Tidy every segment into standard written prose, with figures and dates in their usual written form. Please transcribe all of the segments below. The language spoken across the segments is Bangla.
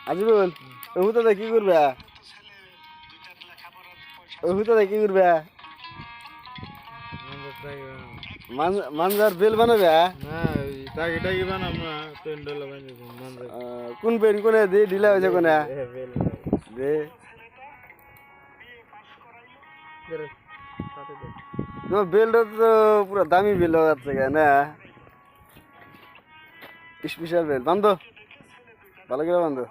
আজিবুল ও হুতাতে কি করবে মানজার বেল বানাবে কোন পেন কোনে দে ঢিলা হয়েছে কোনে দে তোমার বেলটা তো পুরো দামি বেল লাগাচ্ছে না স্পেশাল বেল বান্ধো ভালো করে বান্ধো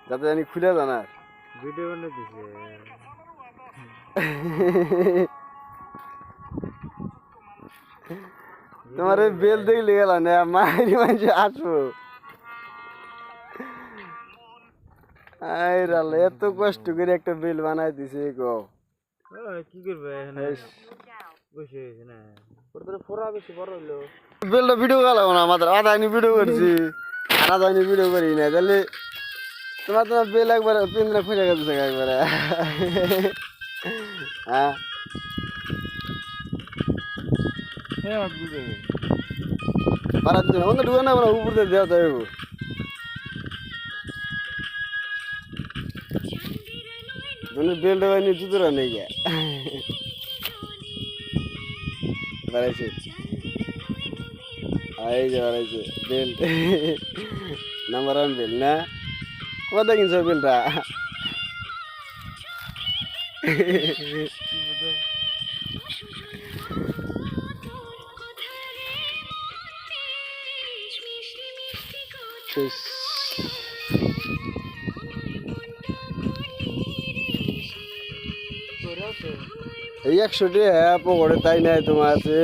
যাতে জানি খুলে জানা ভিডিও বানিয়ে দিছে তোমার এই বেল দেখলে গেল না মাইরি মানুষ আসবো এত কষ্ট করে একটা বেল বানাই দিছে গো কি করবে বসে না ফোরা বেশি বড় হইলো বেলটা ভিডিও গেলাম না আমাদের আধা ভিডিও করছি আধা ভিডিও করি না তাহলে তোমার বেল একবার পিন্দ্রা খুঁজে গেছে একবারে হ্যাঁ পারাচ্ছি না অন্য ঢুকে না আমরা উপর দিয়ে দেওয়া যাবে বেলটা বানিয়ে জুতোরা নেই গে বাড়াইছে এই যে বাড়াইছে বেল নাম্বার 1 বেল না কত কিনছো বেলটা এই 100 টাকা পকেটে তাই নাই তোমার আছে